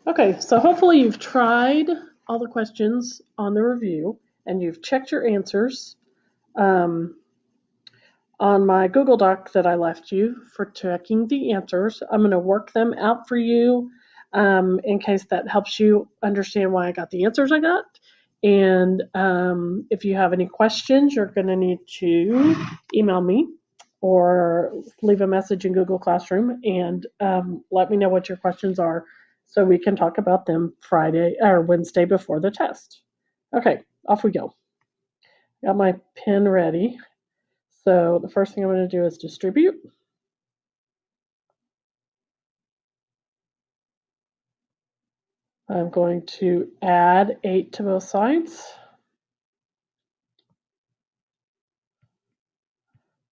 Okay, so hopefully you've tried all the questions on the review and you've checked your answers on my Google Doc that I left you for checking the answers. I'm going to work them out for you in case that helps you understand why I got the answers I got. And if you have any questions, you're going to need to email me or leave a message in Google Classroom and let me know what your questions are so we can talk about them Friday or Wednesday before the test. Okay, off we go. Got my pen ready. So the first thing I'm going to do is distribute. I'm going to add 8 to both sides.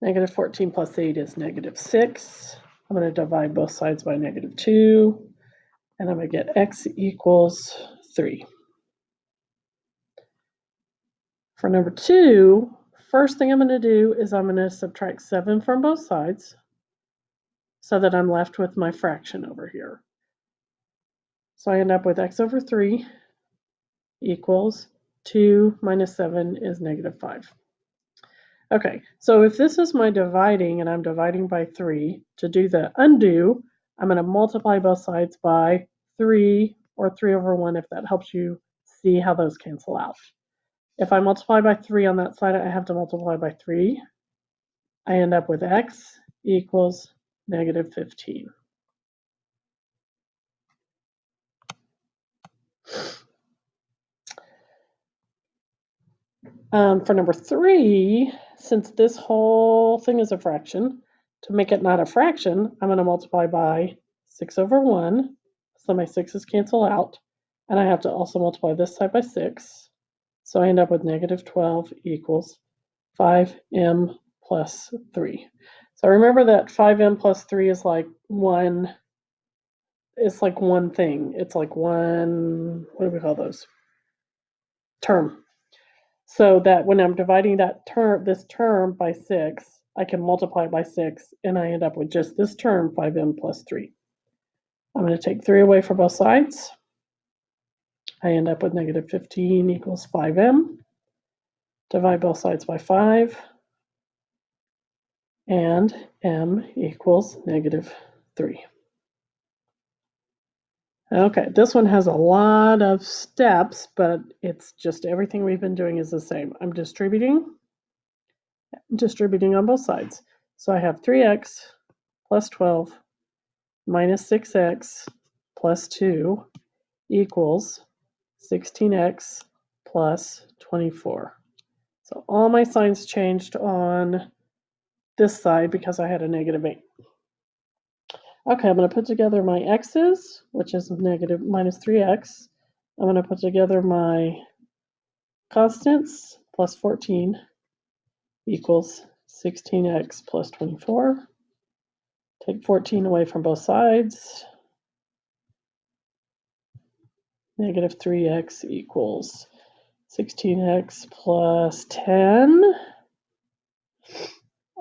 Negative 14 plus 8 is negative 6. I'm going to divide both sides by negative 2. And I'm going to get x equals 3. For number 2, first thing I'm going to do is I'm going to subtract 7 from both sides so that I'm left with my fraction over here. So I end up with x over 3 equals 2 minus 7 is negative 5. Okay, so if this is my dividing and I'm dividing by 3, to do the undo, I'm going to multiply both sides by 3 or 3 over 1 if that helps you see how those cancel out. If I multiply by 3 on that side, I have to multiply by 3. I end up with x equals negative 15. For number 3, since this whole thing is a fraction, to make it not a fraction, I'm going to multiply by 6 over 1. So my 6's cancel out. And I have to also multiply this side by 6. So I end up with negative 12 equals 5m plus 3. So remember that 5m plus 3 is like one, it's like one thing. It's like one, what do we call those? Term. So that when I'm dividing that term, this term by 6, I can multiply by 6, and I end up with just this term, 5m plus 3. I'm going to take 3 away from both sides. I end up with negative 15 equals 5m. Divide both sides by 5. And m equals negative 3. Okay, this one has a lot of steps, but it's just everything we've been doing is the same. I'm distributing on both sides. So I have 3x plus 12 minus 6x plus 2 equals 16x plus 24. So all my signs changed on this side because I had a negative 8. Okay, I'm going to put together my x's, which is negative minus 3x. I'm going to put together my constants, plus 14 equals 16x plus 24. Take 14 away from both sides. Negative 3x equals 16x plus 10.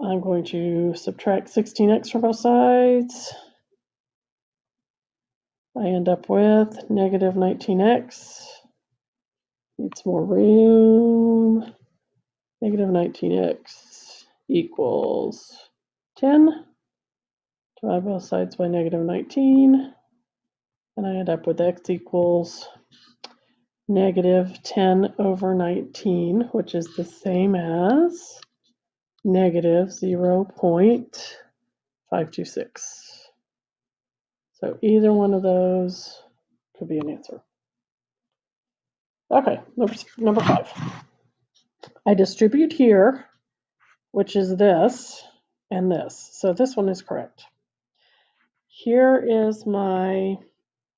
I'm going to subtract 16x from both sides. I end up with negative 19x. Needs more room. Negative 19x equals 10. Divide both sides by negative 19. And I end up with x equals negative 10 over 19, which is the same as negative 0.526. So either one of those could be an answer. Okay, number 5. I distribute here, which is this and this. So this one is correct. Here is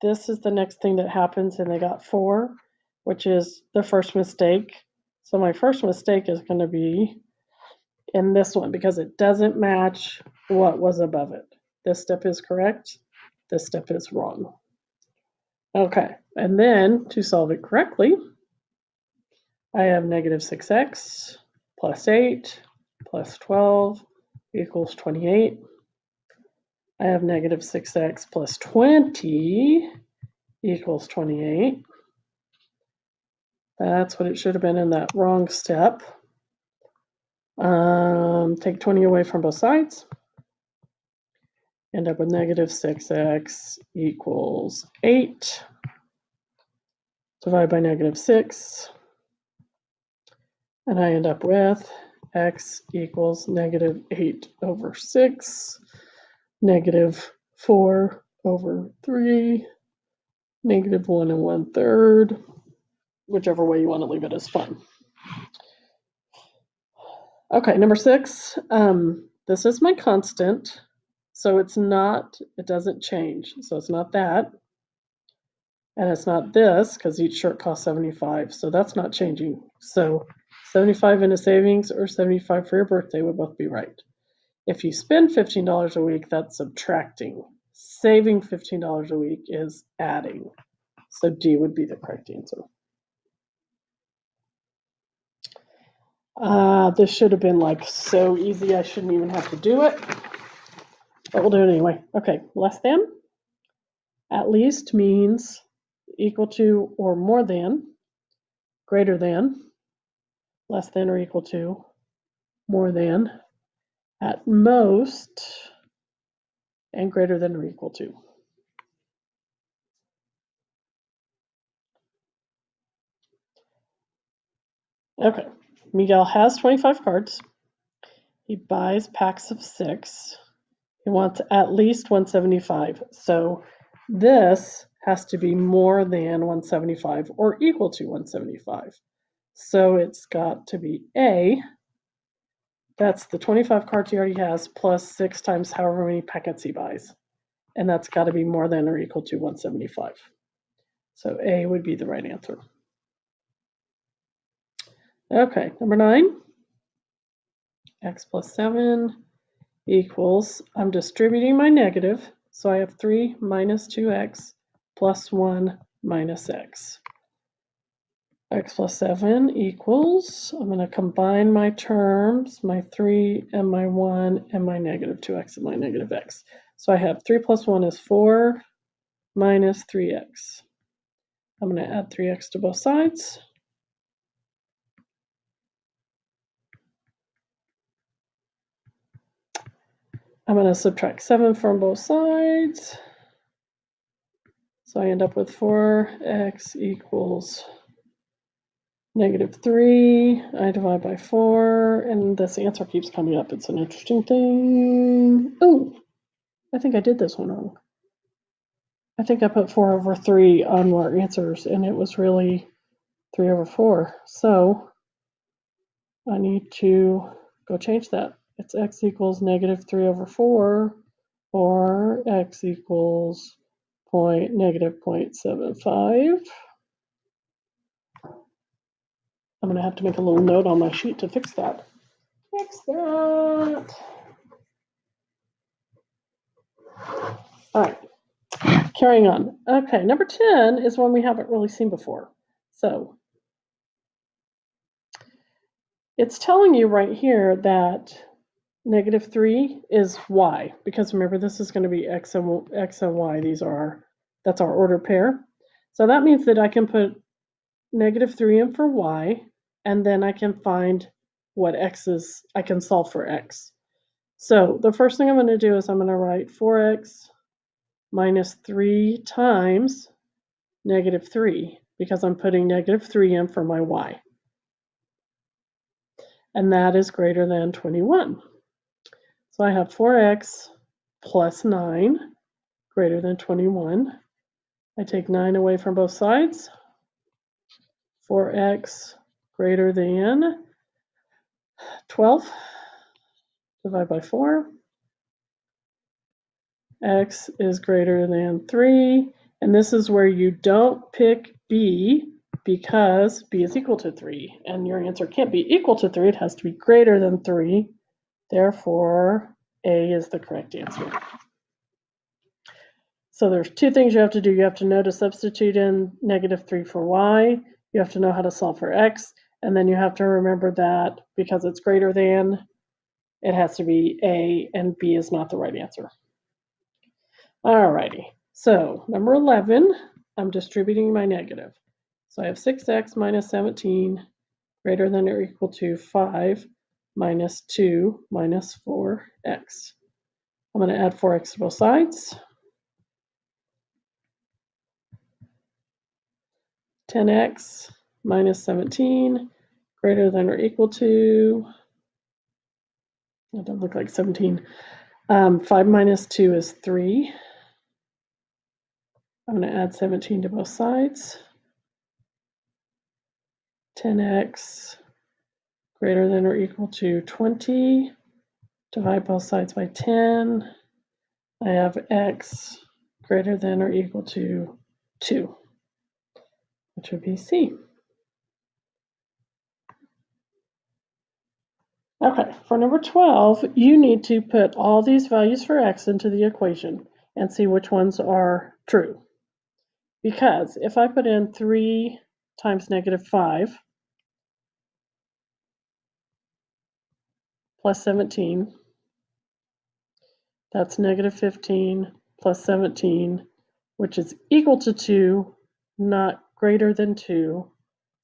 this is the next thing that happens, and they got 4, which is the first mistake. So my first mistake is going to be in this one because it doesn't match what was above it. This step is correct. This step is wrong. Okay, and then to solve it correctly, I have negative 6x plus 8 plus 12 equals 28. I have negative 6x plus 20 equals 28. That's what it should have been in that wrong step. Take 20 away from both sides. End up with negative 6x equals 8. Divide by negative 6. And I end up with x equals negative 8 over 6, negative 4 over 3, negative 1 1/3. Whichever way you want to leave it is fine. Okay, number 6. This is my constant. So it doesn't change. So it's not that. And it's not this, because each shirt costs 75. So that's not changing. So 75 in a savings or 75 for your birthday would both be right. If you spend $15 a week, that's subtracting. Saving $15 a week is adding. So D would be the correct answer. This should have been like so easy I shouldn't even have to do it. But we'll do it anyway. Okay, less than. At least means equal to or more than, greater than, less than or equal to, more than, at most, and greater than or equal to. Okay, Miguel has 25 cards. He buys packs of 6. He wants at least 175. So this has to be more than 175 or equal to 175. So it's got to be A. That's the 25 cards he already has plus 6 times however many packets he buys. And that's got to be more than or equal to 175. So A would be the right answer. Okay, number 9. X plus 7 equals, I'm distributing my negative, so I have 3 minus 2x plus 1 minus x. X plus 7 equals, I'm going to combine my terms, my 3 and my 1 and my negative 2x and my negative x. So I have 3 plus 1 is 4 minus 3x. I'm going to add 3x to both sides. I'm going to subtract 7 from both sides. So I end up with 4x equals negative 3. I divide by 4, and this answer keeps coming up. It's an interesting thing. Oh, I think I did this one wrong. I think I put 4 over 3 on our answers, and it was really 3 over 4. So I need to go change that. It's x equals negative 3 over 4, or x equals negative 0.75. I'm going to have to make a little note on my sheet to fix that. Fix that. All right, carrying on. Okay, number 10 is one we haven't really seen before. So it's telling you right here that negative 3 is y, because remember this is going to be x and y. That's our ordered pair. So that means that I can put negative 3 in for y, and then I can find what x is. I can solve for x. So the first thing I'm going to do is I'm going to write 4x minus 3 times negative 3, because I'm putting negative 3 in for my y. And that is greater than 21. So I have 4x plus 9 greater than 21. I take 9 away from both sides. 4x greater than 12. Divide by 4. X is greater than 3. And this is where you don't pick B, because B is equal to 3. And your answer can't be equal to 3. It has to be greater than 3. Therefore, A is the correct answer. So there's 2 things you have to do. You have to know to substitute in negative 3 for y. You have to know how to solve for x. And then you have to remember that because it's greater than, it has to be A, and B is not the right answer. Alrighty. So number 11. I'm distributing my negative. So I have 6x minus 17 greater than or equal to 5 minus 2 minus 4x. I'm going to add 4x to both sides. 10x minus 17 greater than or equal to, that doesn't look like 17. 5 minus 2 is 3. I'm going to add 17 to both sides. 10x greater than or equal to 20. Divide both sides by 10. I have x greater than or equal to 2, which would be C. Okay, for number 12, you need to put all these values for x into the equation and see which ones are true. Because if I put in 3 times negative 5 plus 17, that's negative 15 plus 17, which is equal to 2, not greater than 2.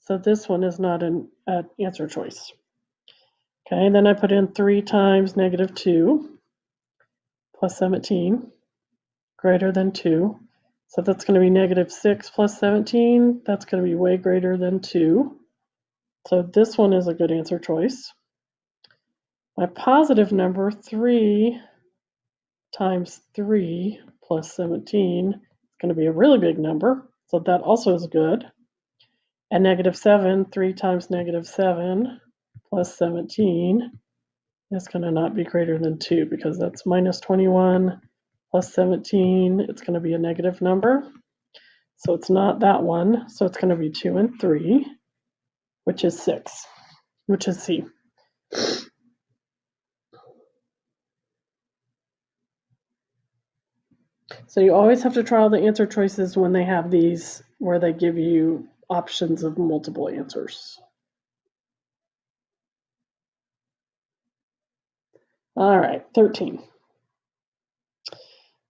So this one is not an answer choice. Okay, and then I put in 3 times negative 2 plus 17 greater than 2. So that's going to be negative 6 plus 17. That's going to be way greater than 2. So this one is a good answer choice. My positive number, 3 times 3 plus 17, is going to be a really big number. So that also is good. And negative 7, 3 times negative 7 plus 17 is going to not be greater than 2 because that's minus 21 plus 17. It's going to be a negative number. So it's not that one. So it's going to be 2 and 3, which is 6, which is C. So you always have to try all the answer choices when they have these where they give you options of multiple answers. All right, 13.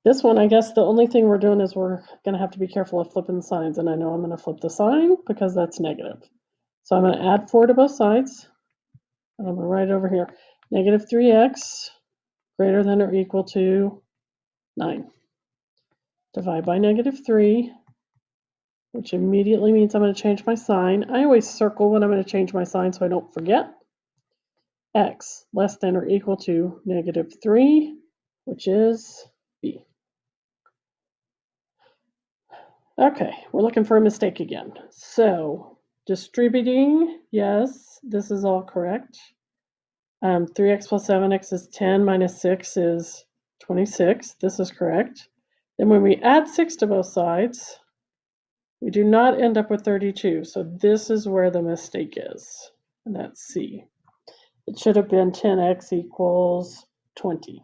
This one, I guess the only thing we're doing is we're going to have to be careful of flipping signs. And I know I'm going to flip the sign because that's negative. So I'm going to add 4 to both sides. And I'm going to write over here, negative 3x greater than or equal to 9. Divide by negative 3, which immediately means I'm going to change my sign. I always circle when I'm going to change my sign so I don't forget. X less than or equal to negative 3, which is B. Okay, we're looking for a mistake again. So distributing, yes, this is all correct. 3x plus 7x is 10 minus 6 is 26. This is correct. Then when we add 6 to both sides, we do not end up with 32. So this is where the mistake is, and that's C. It should have been 10x equals 20.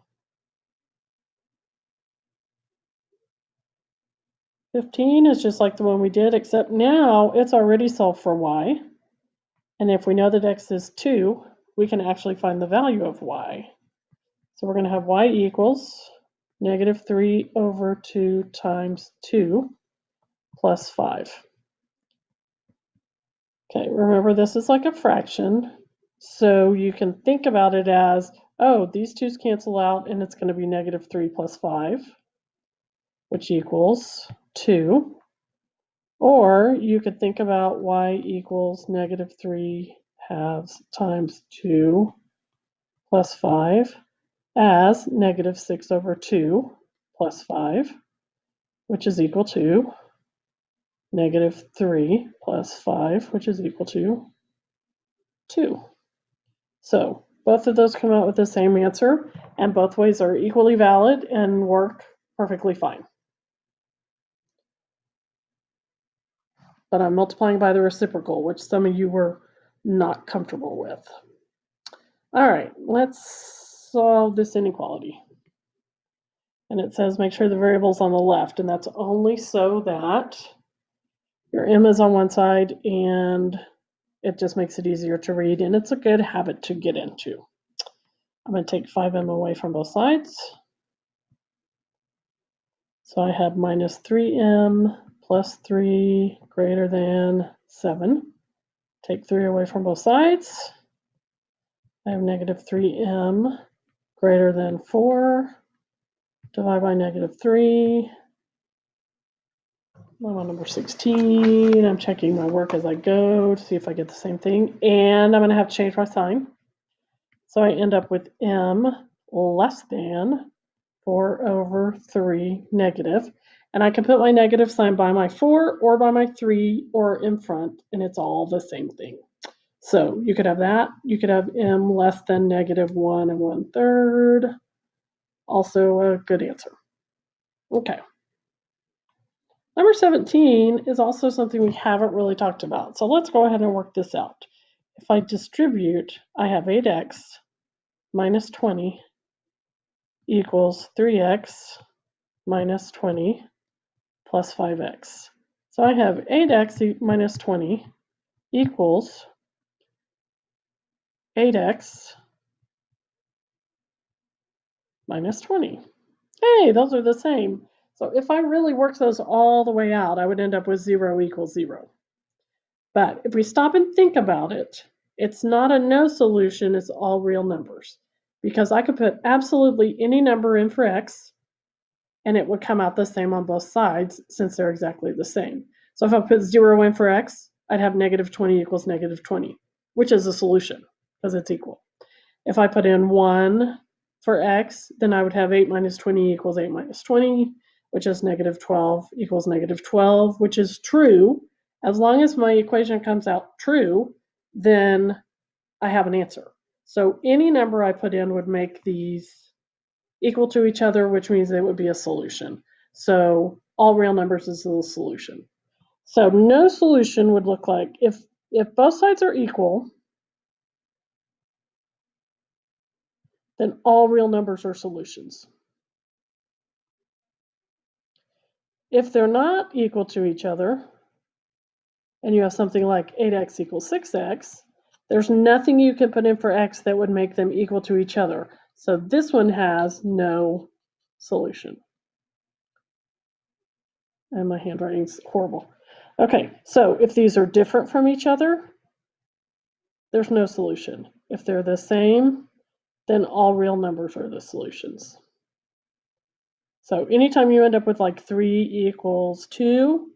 15 is just like the one we did, except now it's already solved for y. And if we know that x is 2, we can actually find the value of y. So we're going to have y equals negative 3 over 2 times 2 plus 5. Okay, remember this is like a fraction. So you can think about it as, oh, these 2's cancel out and it's going to be negative 3 plus 5, which equals 2. Or you could think about y equals negative 3 halves times 2 plus 5 as negative 6 over 2 plus 5, which is equal to negative 3 plus 5, which is equal to 2. So both of those come out with the same answer, and both ways are equally valid and work perfectly fine. But I'm multiplying by the reciprocal, which some of you were not comfortable with. All right, let's solve this inequality. And it says make sure the variable's on the left, and that's only so that your m is on one side and it just makes it easier to read, and it's a good habit to get into. I'm going to take 5m away from both sides. So I have minus 3m plus 3 greater than 7. Take 3 away from both sides. I have negative 3m greater than 4. Divide by negative 3. I'm on number 16. I'm checking my work as I go to see if I get the same thing. And I'm going to have to change my sign. So I end up with m less than 4 over 3 negative. And I can put my negative sign by my 4 or by my 3 or in front, and it's all the same thing. So you could have that. You could have m less than negative 1 1/3. Also a good answer. Okay. Number 17 is also something we haven't really talked about. So let's go ahead and work this out. If I distribute, I have 8x minus 20 equals 3x minus 20 plus 5x. So I have 8x minus 20 equals 8x minus 20. Hey, those are the same. So if I really worked those all the way out, I would end up with 0 equals 0. But if we stop and think about it, it's not a no solution, it's all real numbers. Because I could put absolutely any number in for x, and it would come out the same on both sides since they're exactly the same. So if I put 0 in for x, I'd have negative 20 equals negative 20, which is a solution because it's equal. If I put in 1 for x, then I would have 8 minus 20 equals 8 minus 20, which is negative 12 equals negative 12, which is true. As long as my equation comes out true, then I have an answer. So any number I put in would make these equal to each other, which means they would be a solution. So all real numbers is the solution. So no solution would look like if both sides are equal, then all real numbers are solutions. If they're not equal to each other, and you have something like 8x equals 6x, there's nothing you can put in for x that would make them equal to each other. So this one has no solution. And my handwriting's horrible. Okay, so if these are different from each other, there's no solution. If they're the same, then all real numbers are the solutions. So anytime you end up with like 3 equals 2,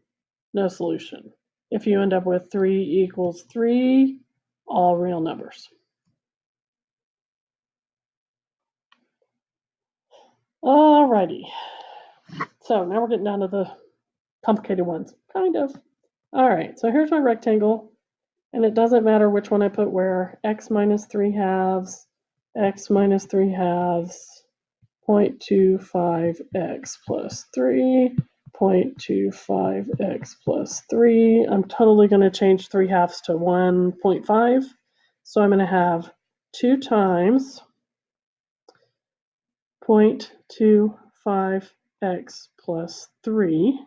no solution. If you end up with 3 equals 3, all real numbers. Alrighty. So now we're getting down to the complicated ones, kind of. All right, so here's my rectangle, and it doesn't matter which one I put where. X minus 3 halves, x minus 3 halves, 0.25x plus 3, 0.25x plus 3. I'm totally going to change 3 halves to 1.5. So I'm going to have 2 times 0.25x plus 3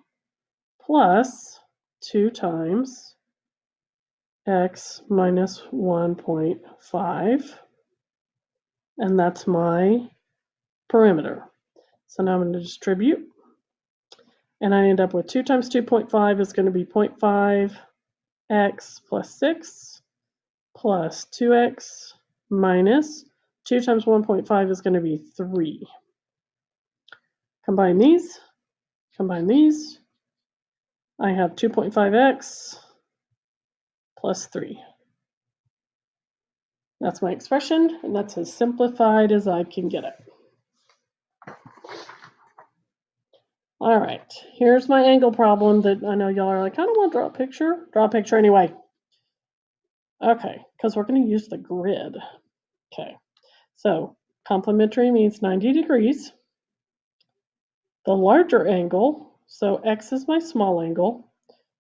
plus 2 times x minus 1.5. And that's my perimeter. So now I'm going to distribute. And I end up with 2 times 2.5 is going to be 0.5x plus 6 plus 2x minus 2 times 1.5 is going to be 3. Combine these. I have 2.5x plus 3. That's my expression, and that's as simplified as I can get it. All right, here's my angle problem that I know y'all are like, I don't want to draw a picture. Draw a picture anyway. Okay, because we're going to use the grid. Okay, so complementary means 90 degrees. The larger angle, so x is my small angle.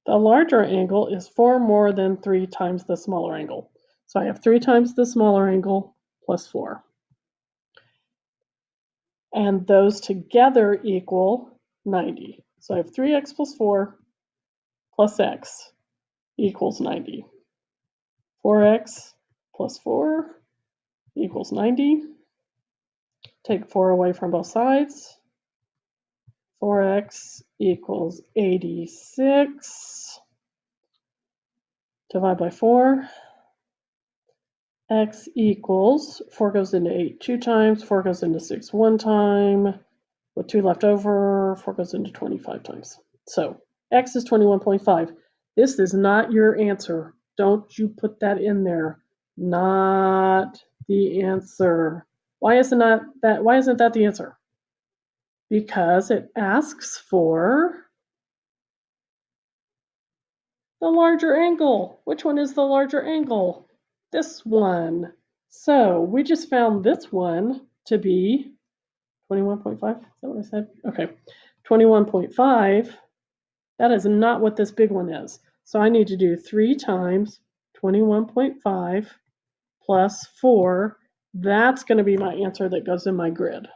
The larger angle is 4 more than 3 times the smaller angle. So I have 3 times the smaller angle plus 4. And those together equal 90. So I have 3x plus 4 plus x equals 90. 4x plus 4 equals 90. Take 4 away from both sides. 4x equals 86. Divide by 4. X equals, 4 goes into 8 2 times, 4 goes into 6 1 time. With 2 left over, 4 goes into 25 times. So X is 21.5. This is not your answer. Don't you put that in there. Not the answer. Why isn't that the answer? Because it asks for the larger angle. Which one is the larger angle? This one. So we just found this one to be 21.5. Is that what I said? Okay. 21.5. That is not what this big one is. So I need to do 3 times 21.5 plus 4. That's going to be my answer that goes in my grid.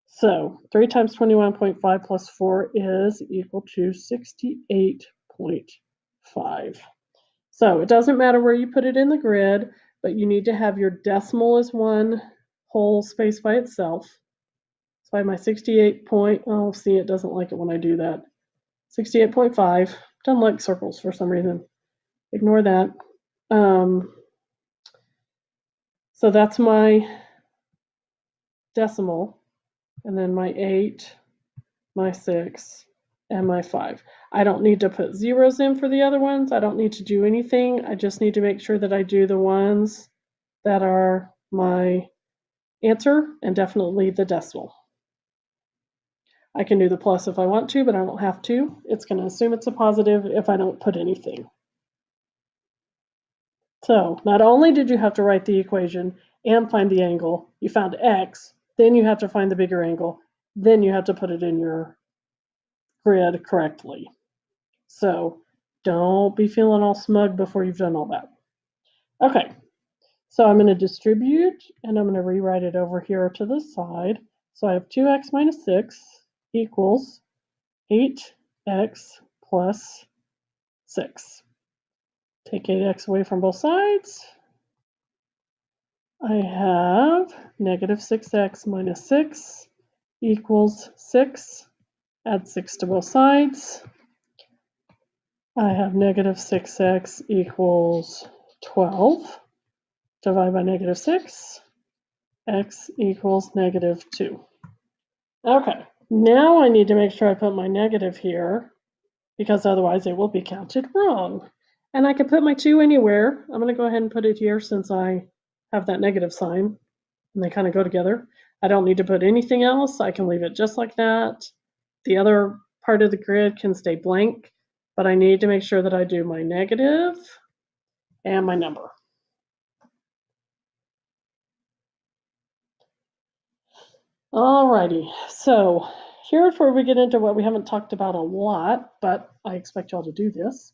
So 3 times 21.5 plus 4 is equal to 68.5. So it doesn't matter where you put it in the grid, but you need to have your decimal as one whole space by itself. So I have my 68 point, oh, see, it doesn't like it when I do that. 68.5, doesn't like circles for some reason. Ignore that. So that's my decimal, and then my 8, my 6, and my 5. I don't need to put zeros in for the other ones. I don't need to do anything. I just need to make sure that I do the ones that are my answer and definitely the decimal. I can do the plus if I want to, but I don't have to. It's going to assume it's a positive if I don't put anything. So not only did you have to write the equation and find the angle, you found x, then you have to find the bigger angle, then you have to put it in your grid correctly. So don't be feeling all smug before you've done all that. Okay, so I'm going to distribute, and I'm going to rewrite it over here to the side. So I have 2x minus 6 equals 8x plus 6. Take 8x away from both sides. I have negative 6x minus 6 equals 6. Add 6 to both sides. I have negative 6x equals 12. Divide by negative 6. X equals negative 2. Okay, now I need to make sure I put my negative here, because otherwise it will be counted wrong. And I can put my 2 anywhere. I'm going to go ahead and put it here since I have that negative sign, and they kind of go together. I don't need to put anything else. I can leave it just like that. The other part of the grid can stay blank, but I need to make sure that I do my negative and my number. Alrighty, so here's where we get into what we haven't talked about a lot, but I expect y'all to do this.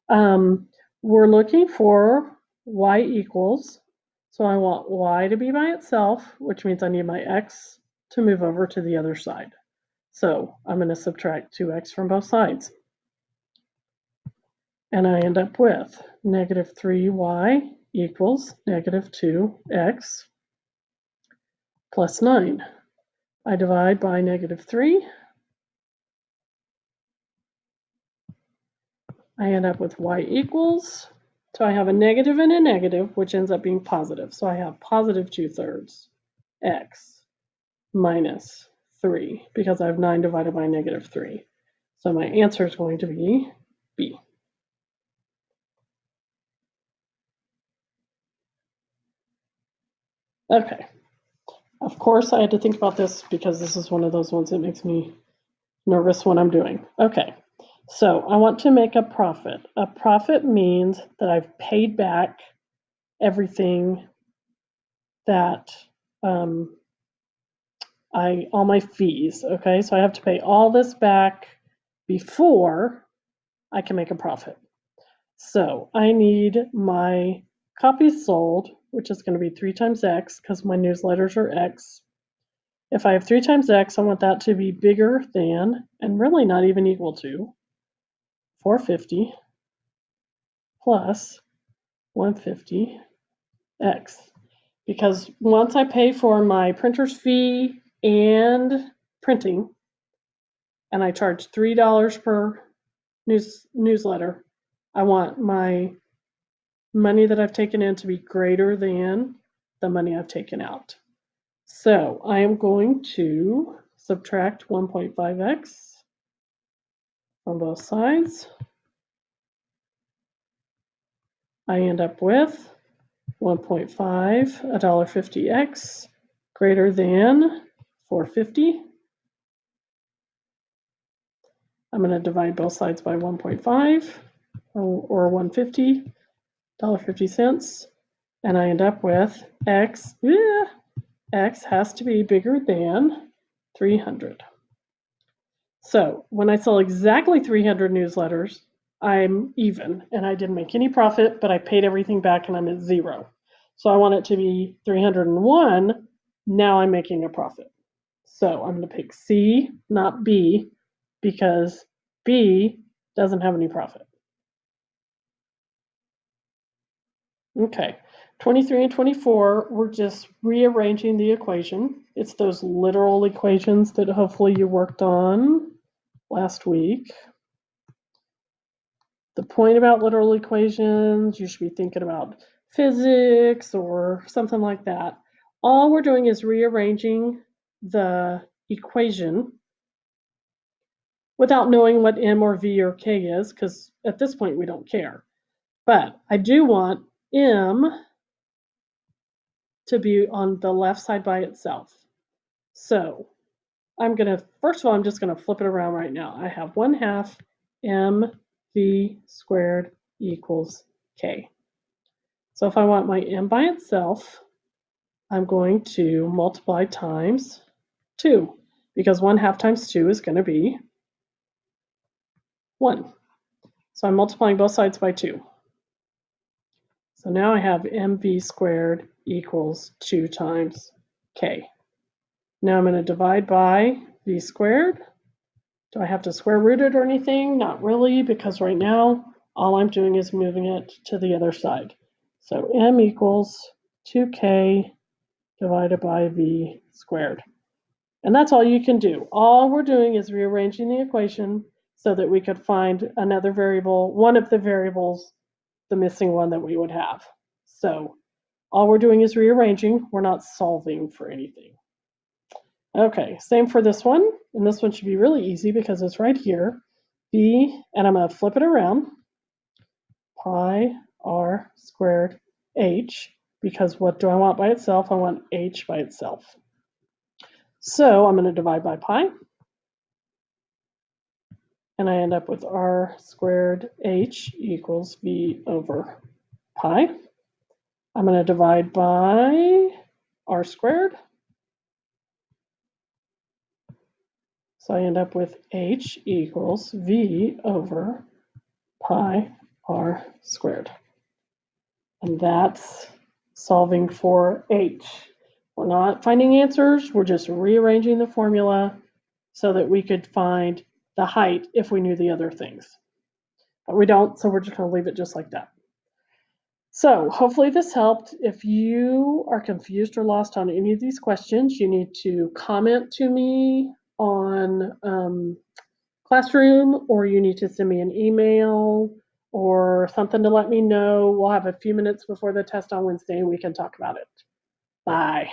We're looking for y equals, so I want y to be by itself, which means I need my x to move over to the other side. So I'm going to subtract 2x from both sides. And I end up with negative 3y equals negative 2x plus 9. I divide by negative 3. I end up with y equals, so I have a negative and a negative, which ends up being positive. So I have positive 2/3 x minus 3, because I have 9 divided by negative 3. So my answer is going to be B. Okay. Of course, I had to think about this because this is one of those ones that makes me nervous when I'm doing. Okay. So I want to make a profit. A profit means that I've paid back everything that all my fees. Okay, so I have to pay all this back before I can make a profit. So I need my copies sold, which is going to be 3 times X because my newsletters are X. If I have 3 times X, I want that to be bigger than, and really not even equal to, 450 plus 150 X. Because once I pay for my printer's fee and printing, and I charge $3 per newsletter, I want my money that I've taken in to be greater than the money I've taken out. So I am going to subtract 1.5x on both sides. I end up with 1.5, $1.50x greater than 450. I'm going to divide both sides by 1.5 or 150, $1.50, and I end up with x. X has to be bigger than 300. So when I sell exactly 300 newsletters, I'm even, and I didn't make any profit, but I paid everything back and I'm at zero. So I want it to be 301. Now I'm making a profit. So I'm going to pick C, not B, because B doesn't have any profit. Okay, 23 and 24, we're just rearranging the equation. It's those literal equations that hopefully you worked on last week. The point about literal equations, you should be thinking about physics or something like that. All we're doing is rearranging the equation without knowing what M or V or K is, because at this point we don't care. But I do want M to be on the left side by itself. So first of all, I'm just going to flip it around right now. I have 1/2 mv squared equals k. So if I want my m by itself, I'm going to multiply times 2, because 1/2 times 2 is going to be 1. So I'm multiplying both sides by 2. So now I have mv squared equals 2 times k. Now I'm going to divide by v squared. Do I have to square root it or anything? Not really, because right now all I'm doing is moving it to the other side. So m equals 2k divided by v squared. And that's all you can do. All we're doing is rearranging the equation so that we could find another variable, one of the variables, the missing one that we would have. So all we're doing is rearranging. We're not solving for anything. Okay, same for this one. And this one should be really easy because it's right here. B, and I'm going to flip it around. Pi r squared h, because what do I want by itself? I want h by itself. So I'm going to divide by pi. And I end up with r squared h equals v over pi. I'm going to divide by r squared. So I end up with h equals v over pi r squared. And that's solving for h. We're not finding answers, we're just rearranging the formula so that we could find the height if we knew the other things. But we don't, so we're just going to leave it just like that. So hopefully this helped. If you are confused or lost on any of these questions, you need to comment to me on Classroom, or you need to send me an email or something to let me know. We'll have a few minutes before the test on Wednesday and we can talk about it. Bye.